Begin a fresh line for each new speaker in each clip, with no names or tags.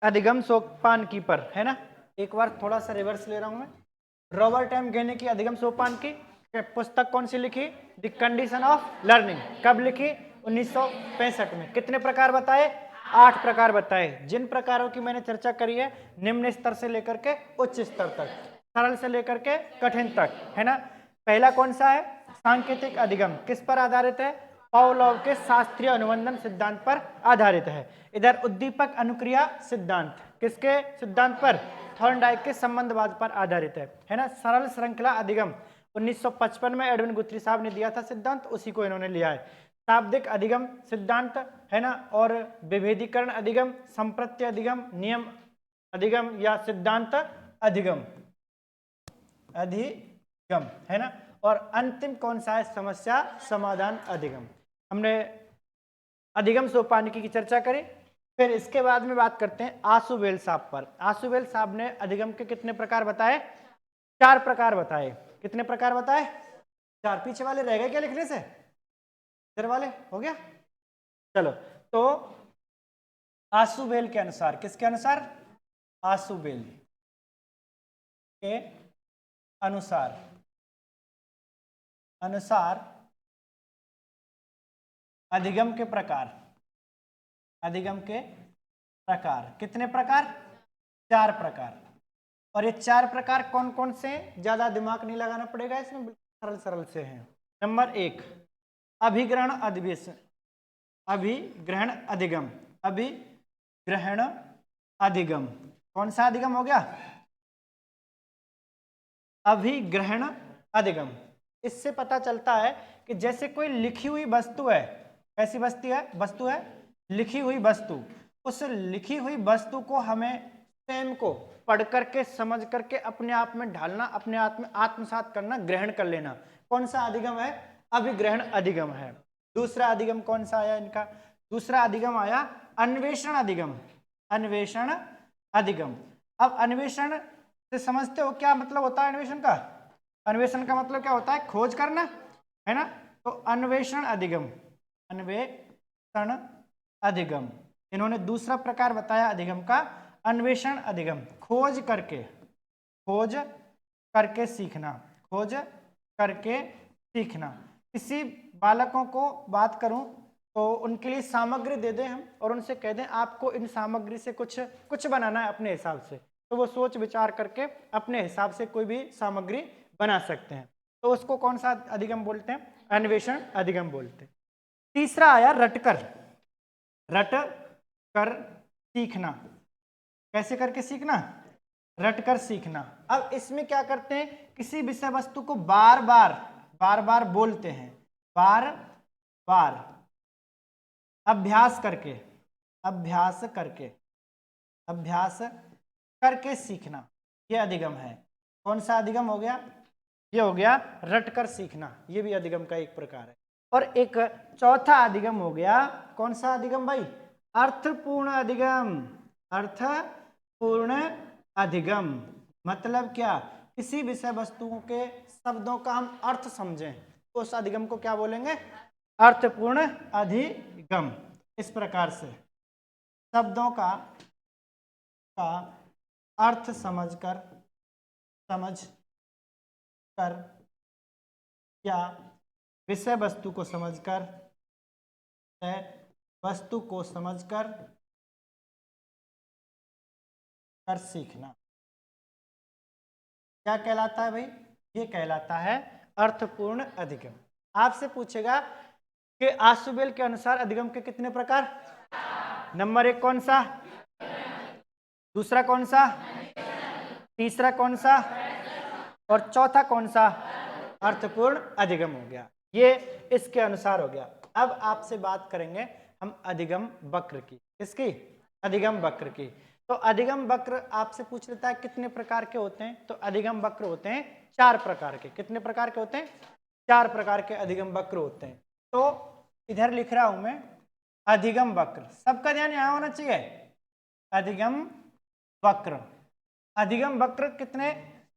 अधिगम सोपान की पर, है ना। एक बार थोड़ा सा रिवर्स ले रहा हूं मैं। रॉबर्ट एम गेने की अधिगम सोपान की पुस्तक कौन सी लिखी? The condition of learning. कब लिखी? 1965 में। कितने प्रकार बताए? 8 प्रकार बताए, जिन प्रकारों की मैंने चर्चा करी है निम्न स्तर से लेकर के उच्च स्तर तक, सरल से लेकर के कठिन तक, है ना। पहला कौन सा है? सांकेतिक अधिगम। किस पर आधारित है? पावलोव के शास्त्रीय अनुबंधन सिद्धांत पर आधारित है। इधर उद्दीपक अनुक्रिया सिद्धांत, किसके सिद्धांत पर? थॉर्नडाइक के संबंधवाद पर आधारित है ना। सरल श्रृंखला अधिगम 1955 में एडविन गुथ्री साहब ने दिया था सिद्धांत, उसी को इन्होंने लिया है। शाब्दिक अधिगम सिद्धांत, है ना। और विभेदीकरण अधिगम, संप्रत्य अधिगम, नियम अधिगम या सिद्धांत अधिगम, अधिगम, है ना। और अंतिम कौन सा है? समस्या समाधान अधिगम। हमने अधिगम सोपानिकी की चर्चा करी। फिर इसके बाद में बात करते हैं आशुबेल साहब पर। आशुबेल साहब ने अधिगम के कितने प्रकार बताए? 4 प्रकार बताए। कितने प्रकार बताए? 4। पीछे वाले रह गए क्या लिखने से? इधर वाले हो गया? चलो, तो आशुबेल के अनुसार, किसके अनुसार? आशुबेल के अनुसार अधिगम के प्रकार, अधिगम के प्रकार कितने प्रकार? 4 प्रकार। और ये 4 प्रकार कौन कौन से? ज्यादा दिमाग नहीं लगाना पड़ेगा इसमें, सरल सरल से हैं। नंबर 1 अभिग्रहण अधिवेशन, अभिग्रहण अधिगम। अभिग्रहण अधिगम कौन सा अधिगम हो गया? अभिग्रहण अधिगम। इससे पता चलता है कि जैसे कोई लिखी हुई वस्तु है, कैसी वस्तु है? लिखी हुई वस्तु। उस लिखी हुई वस्तु को हमें स्वयं को पढ़ करके समझ करके अपने आप में ढालना, अपने आप में आत्मसात करना, ग्रहण कर लेना। कौन सा अधिगम है? अभिग्रहण अधिगम है। दूसरा अधिगम कौन सा आया इनका? दूसरा अधिगम आया अन्वेषण अधिगम। अन्वेषण अधिगम। अब अन्वेषण से समझते हो क्या मतलब होता है अन्वेषण का? अन्वेषण का मतलब क्या होता है? खोज करना, है ना। तो अन्वेषण अधिगम, अन्वेषण अधिगम। इन्होंने दूसरा प्रकार बताया अधिगम का, अन्वेषण अधिगम। खोज करके सीखना, खोज करके सीखना। किसी बालकों को बात करूं तो उनके लिए सामग्री दे दें हम और उनसे कह दें आपको इन सामग्री से कुछ बनाना है अपने हिसाब से, तो वो सोच विचार करके अपने हिसाब से कोई भी सामग्री बना सकते हैं। तो उसको कौन सा अधिगम बोलते हैं? अन्वेषण अधिगम बोलते हैं। तीसरा आया रटकर सीखना। कैसे करके सीखना? रटकर सीखना। अब इसमें क्या करते हैं? किसी विषय वस्तु को बार बार बोलते हैं, बार बार अभ्यास करके सीखना, यह अधिगम है। कौन सा अधिगम हो गया? ये हो गया रटकर सीखना, ये भी अधिगम का एक प्रकार है। और एक चौथा अधिगम हो गया, कौन सा अधिगम भाई? अर्थपूर्ण अधिगम। अर्थपूर्ण अधिगम मतलब क्या? किसी विषय वस्तुओं के शब्दों का हम अर्थ समझें, तो उस अधिगम को क्या बोलेंगे? अर्थपूर्ण अधिगम। इस प्रकार से शब्दों का अर्थ समझकर या विषय वस्तु को समझकर, वस्तु को समझकर सीखना क्या कहलाता है भाई? ये कहलाता है अर्थपूर्ण अधिगम। आपसे पूछेगा कि आशुबेल के अनुसार अधिगम के कितने प्रकार? नंबर 1 कौन सा? दूसरा कौन सा? तीसरा कौन सा? और चौथा कौन सा? अर्थपूर्ण अधिगम हो गया। ये इसके अनुसार हो गया। अब आपसे बात करेंगे हम अधिगम वक्र की। किसकी? अधिगम वक्र की। तो अधिगम वक्र आपसे पूछ लेता है कितने प्रकार के होते हैं? तो अधिगम वक्र होते हैं 4 प्रकार के। कितने प्रकार के होते हैं? 4 प्रकार के अधिगम वक्र होते हैं। तो इधर लिख रहा हूं मैं अधिगम वक्र, सबका ध्यान यहां होना चाहिए। अधिगम वक्र, अधिगम वक्र कितने?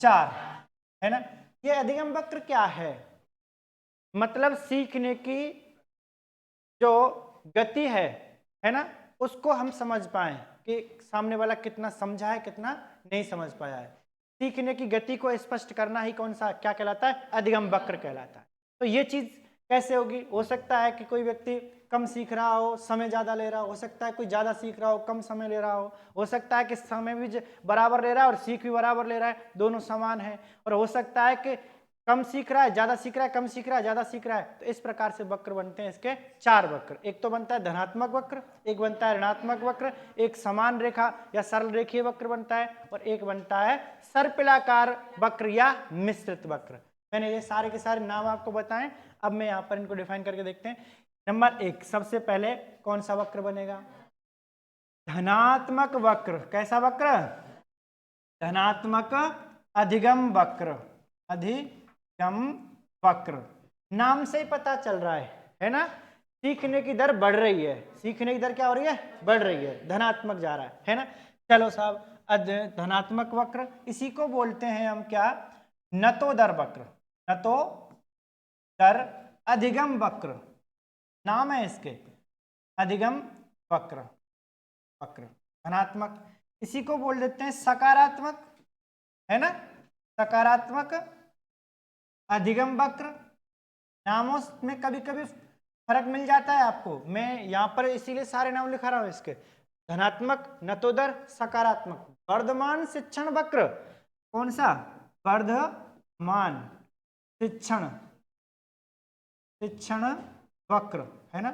4, है ना। ये अधिगम वक्र क्या है? मतलब सीखने की जो गति है ना, उसको हम समझ पाए, कि सामने वाला कितना समझा है, कितना नहीं समझ पाया है। सीखने की गति को स्पष्ट करना ही कौन सा क्या कहलाता है? अधिगम वक्र कहलाता है। तो ये चीज कैसे होगी? हो सकता है कि कोई व्यक्ति कम सीख रहा हो, समय ज्यादा ले रहा हो सकता है कोई ज्यादा सीख रहा हो, कम समय ले रहा हो सकता है कि समय भी बराबर ले रहा है और सीख भी बराबर ले रहा है, दोनों समान है। और हो सकता है कि कम सीख रहा है, ज्यादा सीख रहा है, कम सीख रहा है, ज्यादा सीख रहा है। तो इस प्रकार से वक्र बनते हैं इसके 4 वक्र। एक तो बनता है धनात्मक वक्र, एक बनता है ऋणात्मक वक्र, एक समान रेखा या सरल रेखीय वक्र बनता है, और एक बनता है सर्पिलाकार वक्र या मिश्रित वक्र। मैंने ये सारे के सारे नाम आपको बताएं। अब मैं यहाँ पर इनको डिफाइन करके देखते हैं। नंबर 1, सबसे पहले कौन सा वक्र बनेगा? धनात्मक वक्र। कैसा वक्र? धनात्मक अधिगम वक्र। अधिगम वक्र नाम से ही पता चल रहा है ना? सीखने की दर बढ़ रही है। सीखने की दर क्या हो रही है? बढ़ रही है, धनात्मक जा रहा है ना? चलो साहब, धनात्मक वक्र, इसी को बोलते हैं हम क्या? नतोदर वक्र। नतोदर अधिगम वक्र नाम है इसके, अधिगम वक्र। वक्र धनात्मक, इसी को बोल देते हैं सकारात्मक, है ना? सकारात्मक अधिगम वक्र। नामों में कभी कभी फर्क मिल जाता है आपको, मैं यहाँ पर इसीलिए सारे नाम लिखा रहा हूं इसके। धनात्मक, नतोदर, सकारात्मक। वर्धमान शिक्षण वक्र। कौन सा? वर्धमान शिक्षण वक्र, है ना?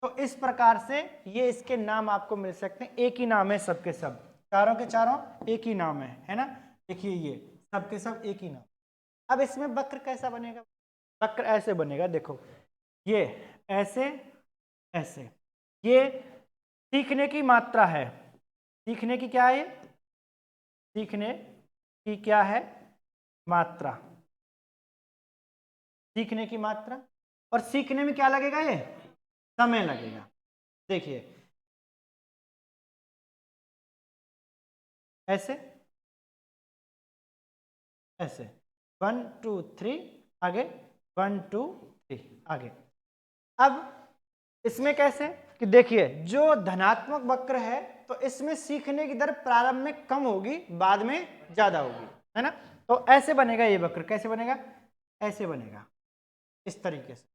तो इस प्रकार से ये इसके नाम आपको मिल सकते हैं। एक ही नाम है सबके सब, चारों के चारों एक ही नाम है ना? देखिए ये सबके सब एक ही नाम। अब इसमें वक्र कैसा बनेगा? वक्र ऐसे बनेगा, देखो ये ऐसे ऐसे। ये सीखने की मात्रा है। सीखने की क्या है? सीखने की क्या है? मात्रा। सीखने की मात्रा। और सीखने में क्या लगेगा? ये समय लगेगा। देखिए ऐसे ऐसे 1 2 3 आगे, 1 2 3 आगे। अब इसमें कैसे कि देखिए जो धनात्मक वक्र है तो इसमें सीखने की दर प्रारंभ में कम होगी, बाद में ज्यादा होगी, है ना? तो ऐसे बनेगा ये वक्र। कैसे बनेगा? ऐसे बनेगा, इस तरीके से,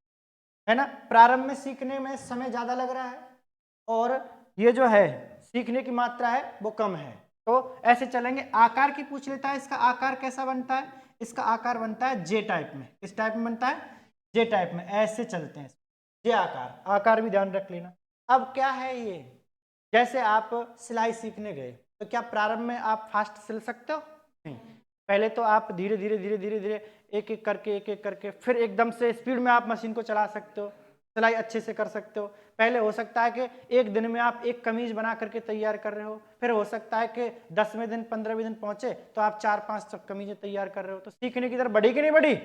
है ना? प्रारंभ में सीखने में समय ज्यादा लग रहा है और ये जो है सीखने की मात्रा है वो कम है। तो ऐसे चलेंगे। आकार की पूछ लेता है, इसका आकार कैसा बनता है? इसका आकार बनता है जे टाइप में। किस टाइप में बनता है? जे टाइप में। ऐसे चलते हैं जे आकार। आकार भी ध्यान रख लेना। अब क्या है ये? जैसे आप सिलाई सीखने गए तो क्या प्रारंभ में आप फास्ट सिल सकते हो? नहीं, पहले तो आप धीरे धीरे धीरे धीरे धीरे एक एक करके फिर एकदम से स्पीड में आप मशीन को चला सकते हो, सिलाई अच्छे से कर सकते हो। पहले हो सकता है कि एक दिन में आप एक कमीज बना करके तैयार कर रहे हो, फिर हो सकता है कि 10वें दिन 15वें दिन पहुंचे तो आप 4-5 कमीजें तैयार कर रहे हो। तो सीखने की दर बढ़ी कि नहीं बढ़ी?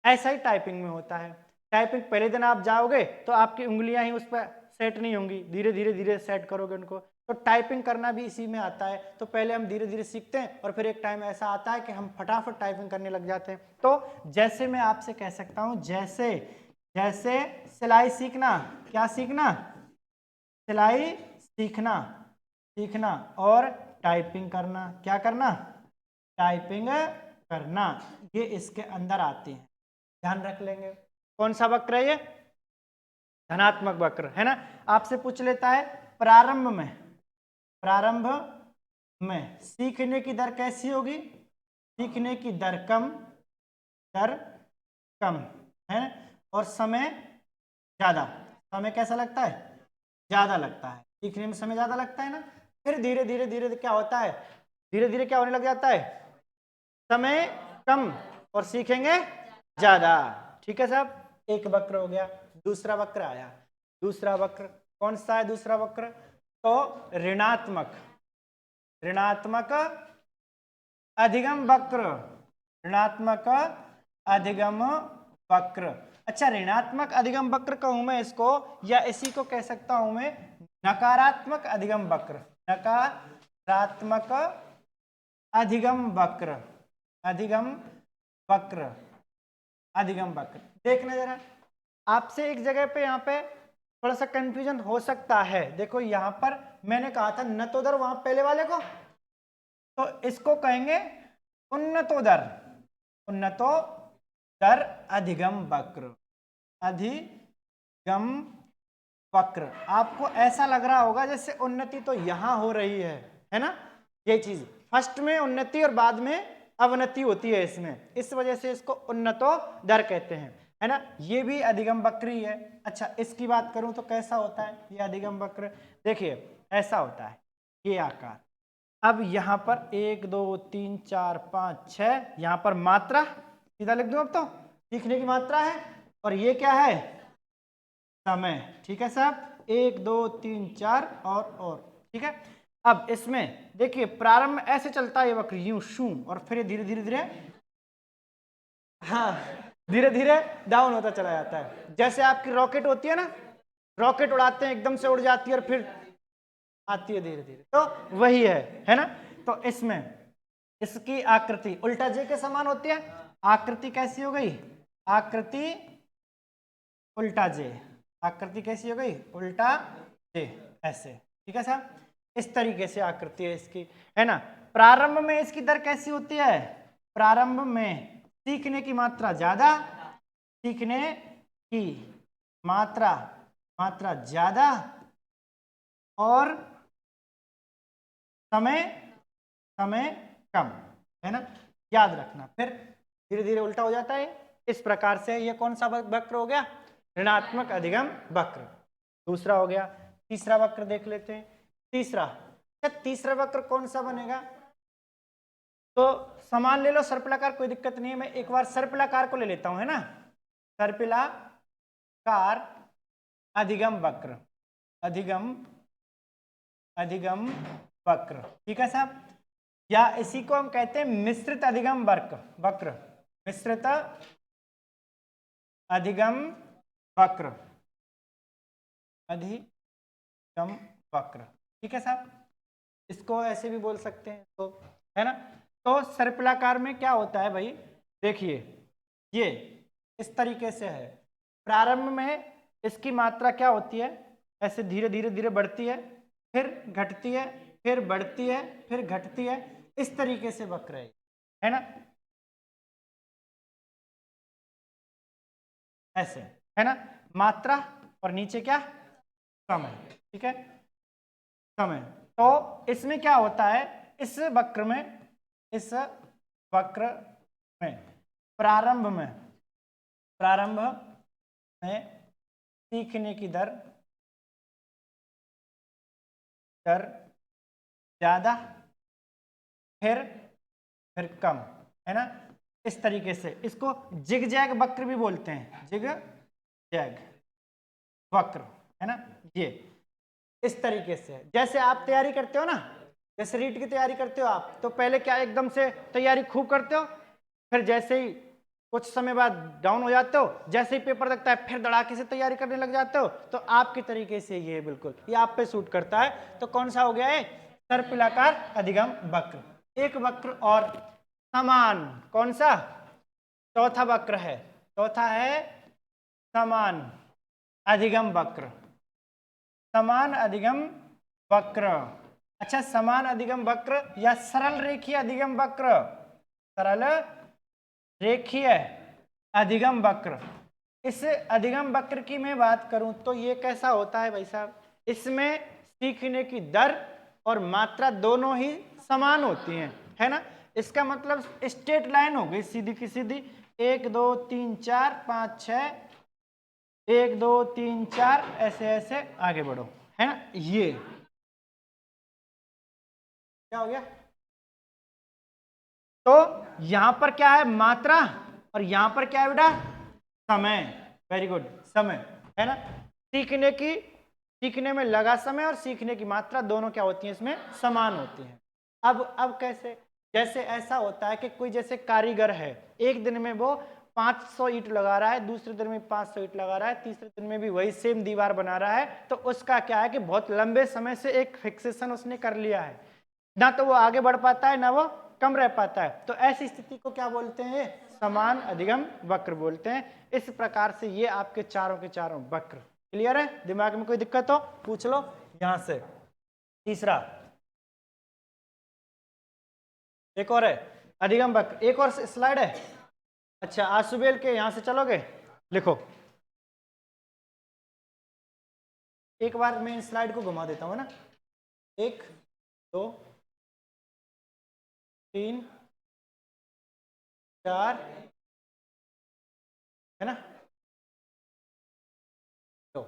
ऐसा ही टाइपिंग में होता है। टाइपिंग पहले दिन आप जाओगे तो आपकी उंगलियां ही उस पर सेट नहीं होंगी, धीरे धीरे धीरे सेट करोगे उनको। तो टाइपिंग करना भी इसी में आता है। तो पहले हम धीरे धीरे सीखते हैं और फिर एक टाइम ऐसा आता है कि हम फटाफट टाइपिंग करने लग जाते हैं। तो जैसे मैं आपसे कह सकता हूं, जैसे जैसे सिलाई सीखना, क्या सीखना? सिलाई सीखना, सीखना और टाइपिंग करना। क्या करना? टाइपिंग करना। ये इसके अंदर आते हैं, ध्यान रख लेंगे। कौन सा वक्र है ये? धनात्मक वक्र, है ना? आपसे पूछ लेता है प्रारंभ में सीखने की दर कैसी होगी? सीखने की दर कम है और समय ज्यादा। समय कैसा लगता है? ज्यादा लगता है। सीखने में समय ज्यादा लगता है ना? फिर धीरे धीरे धीरे क्या होता है? धीरे धीरे क्या होने लग जाता है? समय कम और सीखेंगे ज्यादा। ठीक है साहब, एक वक्र हो गया। दूसरा वक्र आया। दूसरा वक्र कौन सा है? दूसरा वक्र तो ऋणात्मक अधिगम वक्र। ऋणात्मक अधिगम वक्र। अच्छा, ऋणात्मक अधिगम वक्र कहूं मैं इसको, या इसी को कह सकता हूं मैं नकारात्मक अधिगम वक्र। नकारात्मक अधिगम वक्र। अधिगम वक्र। अधिगम वक्र। देखना जरा, आपसे एक जगह पे यहाँ पे थोड़ा सा कंफ्यूजन हो सकता है। देखो यहाँ पर मैंने कहा था नतोदर वहां पहले वाले को, तो इसको कहेंगे उन्नतोदर। उन्नतोदर अधिगम वक्र, अधिगम वक्र। आपको ऐसा लग रहा होगा जैसे उन्नति तो यहां हो रही है ना, ये चीज फर्स्ट में उन्नति और बाद में अवनति होती है इसमें, इस वजह से इसको उन्नतोदर कहते हैं, है ना। ये भी अधिगम वक्र ही है। अच्छा, इसकी बात करूं तो कैसा होता है ये अधिगम वक्र? देखिए ऐसा होता है ये आकार। अब यहाँ पर 1 2 3 4 5 6, यहाँ पर मात्रा सीधा लिख दूं, अब तो सीखने की मात्रा है, और ये क्या है? समय। ठीक है साहब, 1 2 3 4 और ठीक है। अब इसमें देखिए प्रारंभ में ऐसे चलता है ये वक्र, यूं शू, और फिर धीरे धीरे धीरे, हाँ धीरे धीरे डाउन होता चला जाता है। जैसे आपकी रॉकेट होती है ना, रॉकेट उड़ाते हैं एकदम से उड़ जाती है और फिर आती है धीरे धीरे, तो वही है ना। तो इसमें इसकी आकृति उल्टा जे के समान होती है। आकृति कैसी हो गई? आकृति उल्टा जे। आकृति कैसी हो गई? उल्टा जे, ऐसे। ठीक है साहब, इस तरीके से आकृति है इसकी, है ना। प्रारंभ में इसकी दर कैसी होती है? प्रारंभ में सीखने की मात्रा ज्यादा, सीखने की मात्रा ज्यादा, और समय कम, है ना, याद रखना। फिर धीरे धीरे उल्टा हो जाता है। इस प्रकार से ये कौन सा वक्र हो गया? ऋणात्मक अधिगम वक्र। दूसरा हो गया। तीसरा वक्र देख लेते हैं। तीसरा वक्र कौन सा बनेगा? तो समान ले लो, सर्पिलाकार, कोई दिक्कत नहीं है। मैं एक बार सर्पिलाकार को ले लेता हूं, है ना। सर्पिलाकार अधिगम वक्र, अधिगम वक्र। ठीक है साहब, या इसी को हम कहते हैं मिश्रित अधिगम वक्र, मिश्रित अधिगम वक्र, अधिगम वक्र। ठीक है साहब, इसको ऐसे भी बोल सकते हैं, तो है ना। तो सर्पिलाकार में क्या होता है भाई? देखिए ये इस तरीके से है। प्रारंभ में इसकी मात्रा क्या होती है? ऐसे धीरे धीरे धीरे बढ़ती है, फिर घटती है, फिर बढ़ती है, फिर घटती है। इस तरीके से वक्र है ना, ऐसे, है ना। मात्रा और नीचे क्या? समय। ठीक है, समय। तो इसमें क्या होता है? इस वक्र में प्रारंभ में सीखने की दर ज्यादा, फिर कम, है ना। इस तरीके से इसको जिग जैग वक्र भी बोलते हैं, जिग जैग वक्र, है ना। ये इस तरीके से, जैसे आप तैयारी करते हो ना, जैसे रीट की तैयारी करते हो आप, तो पहले क्या एकदम से तैयारी खूब करते हो, फिर जैसे ही कुछ समय बाद डाउन हो जाते हो, जैसे ही पेपर लगता है फिर धड़ाके से तैयारी करने लग जाते हो। तो आपके तरीके से ये बिल्कुल ये आप पे सूट करता है। तो कौन सा हो गया है? सर्पिलाकार अधिगम वक्र। एक वक्र और समान, कौन सा? चौथा वक्र है, चौथा है समान अधिगम वक्र, समान अधिगम वक्र। अच्छा, समान अधिगम वक्र या सरल रेखीय अधिगम वक्र, सरल रेखीय अधिगम वक्र। इस अधिगम वक्र की मैं बात करूं तो ये कैसा होता है भाई साहब? इसमें सीखने की दर और मात्रा दोनों ही समान होती हैं, है ना। इसका मतलब स्ट्रेट लाइन हो गई, सीधी की सीधी, 1 2 3 4 5 6, 1 2 3 4, ऐसे ऐसे आगे बढ़ो, है ना। ये क्या हो गया? तो यहां पर क्या है? मात्रा, और यहां पर क्या है बेटा? समय। वेरी गुड, समय, है ना। सीखने में लगा समय और सीखने की मात्रा दोनों क्या होती है? इसमें समान होती है। अब कैसे? जैसे ऐसा होता है कि कोई जैसे कारीगर है, एक दिन में वो 500 ईंट लगा रहा है, दूसरे दिन में 500 ईंट लगा रहा है, तीसरे दिन में भी वही सेम दीवार बना रहा है। तो उसका क्या है कि बहुत लंबे समय से एक फिक्सेशन उसने कर लिया है, ना तो वो आगे बढ़ पाता है ना वो कम रह पाता है। तो ऐसी स्थिति को क्या बोलते हैं? समान अधिगम वक्र बोलते हैं। इस प्रकार से ये आपके चारों के चारों वक्र क्लियर है। दिमाग में कोई दिक्कत हो पूछ लो यहां से। तीसरा, एक और है अधिगम वक्र, एक और स्लाइड है। अच्छा, आसुबेल के यहां से चलोगे, लिखो। एक बार मैं इस स्लाइड को घुमा देता हूं ना, 1 2 3 4, है ना। तो